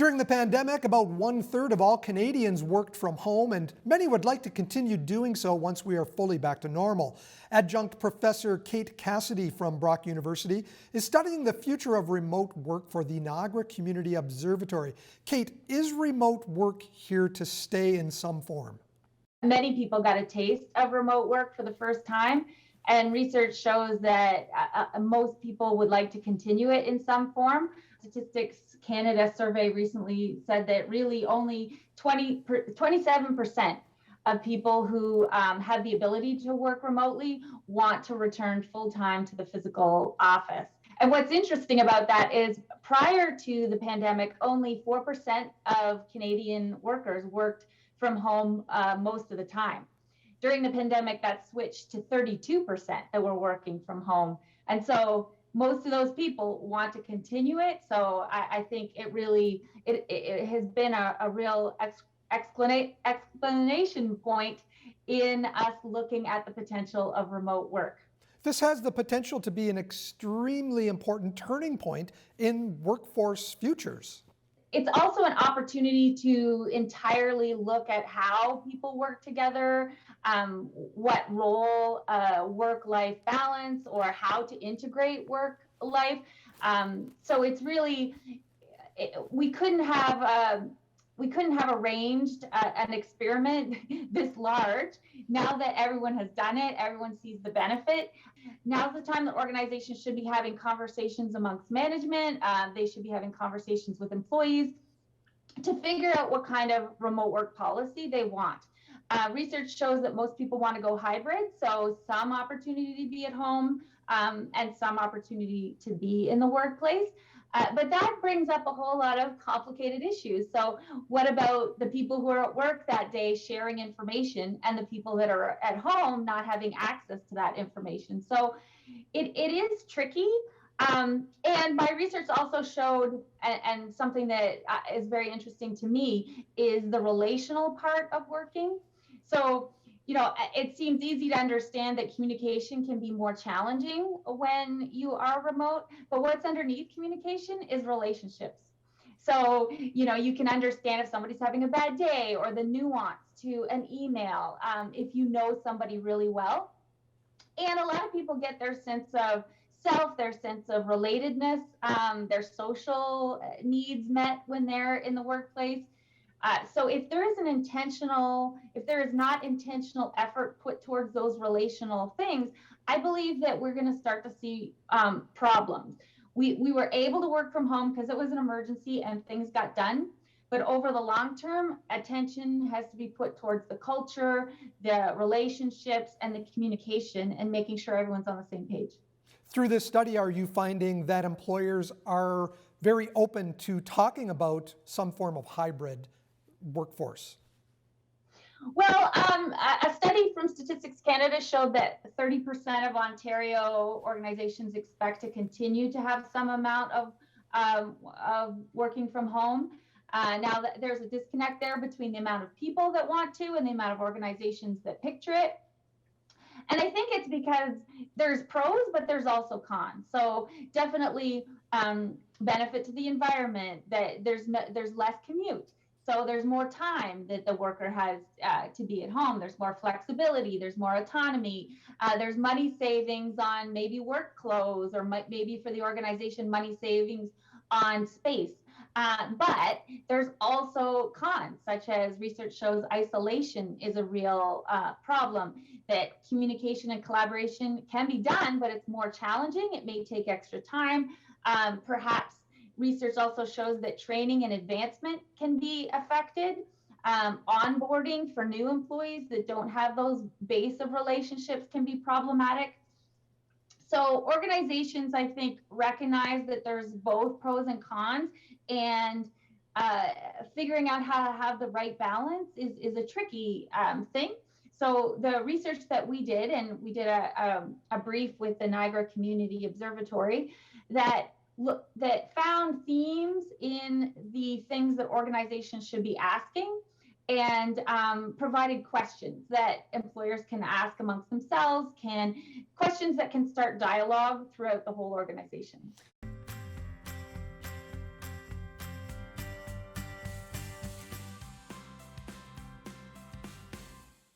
During the pandemic, about 1/3 of all Canadians worked from home, and many would like to continue doing so once we are fully back to normal. Adjunct Professor Kate Cassidy from Brock University is studying the future of remote work for the Niagara Community Observatory. Kate, is remote work here to stay in some form? Many people got a taste of remote work for the first time, and research shows that most people would like to continue it in some form. Statistics Canada survey recently said that really only 27% of people who have the ability to work remotely want to return full-time to the physical office. And what's interesting about that is prior to the pandemic, only 4% of Canadian workers worked from home most of the time. During the pandemic, that switched to 32% that were working from home. And so most of those people want to continue it. So I think it has been a real explanation point in us looking at the potential of remote work. This has the potential to be an extremely important turning point in workforce futures. It's also an opportunity to entirely look at how people work together, what role work-life balance, or how to integrate work-life. So it's really, we couldn't have arranged an experiment this large. Now that everyone has done it, everyone sees the benefit. Now's the time that organizations should be having conversations amongst management. They should be having conversations with employees to figure out what kind of remote work policy they want. Research shows that most people want to go hybrid, so some opportunity to be at home and some opportunity to be in the workplace. But that brings up a whole lot of complicated issues. So what about the people who are at work that day sharing information and the people that are at home not having access to that information? So it is tricky. And my research also showed, and something that is very interesting to me, is the relational part of working. So it seems easy to understand that communication can be more challenging when you are remote, but what's underneath communication is relationships. So, you can understand if somebody's having a bad day, or the nuance to an email, if you know somebody really well. And a lot of people get their sense of self, their sense of relatedness, their social needs met when they're in the workplace. So if there is not intentional effort put towards those relational things, I believe that we're going to start to see problems. We were able to work from home because it was an emergency and things got done. But over the long term, attention has to be put towards the culture, the relationships, and the communication, and making sure everyone's on the same page. Through this study, are you finding that employers are very open to talking about some form of hybrid workforce? Well, a study from Statistics Canada showed that 30% of Ontario organizations expect to continue to have some amount of working from home. Now, there's a disconnect there between the amount of people that want to and the amount of organizations that picture it. And I think it's because there's pros, but there's also cons. So definitely benefit to the environment, that there's less commute. So there's more time that the worker has to be at home. There's more flexibility. There's more autonomy. There's money savings on maybe work clothes, or maybe for the organization, money savings on space. But there's also cons, such as research shows isolation is a real problem, that communication and collaboration can be done, but it's more challenging. It may take extra time. Perhaps research also shows that training and advancement can be affected. Onboarding for new employees that don't have those base of relationships can be problematic. So organizations, I think, recognize that there's both pros and cons, and figuring out how to have the right balance is a tricky thing. So the research that we did, and we did a brief with the Niagara Community Observatory that found themes in the things that organizations should be asking, and provided questions that employers can ask amongst themselves, questions that can start dialogue throughout the whole organization.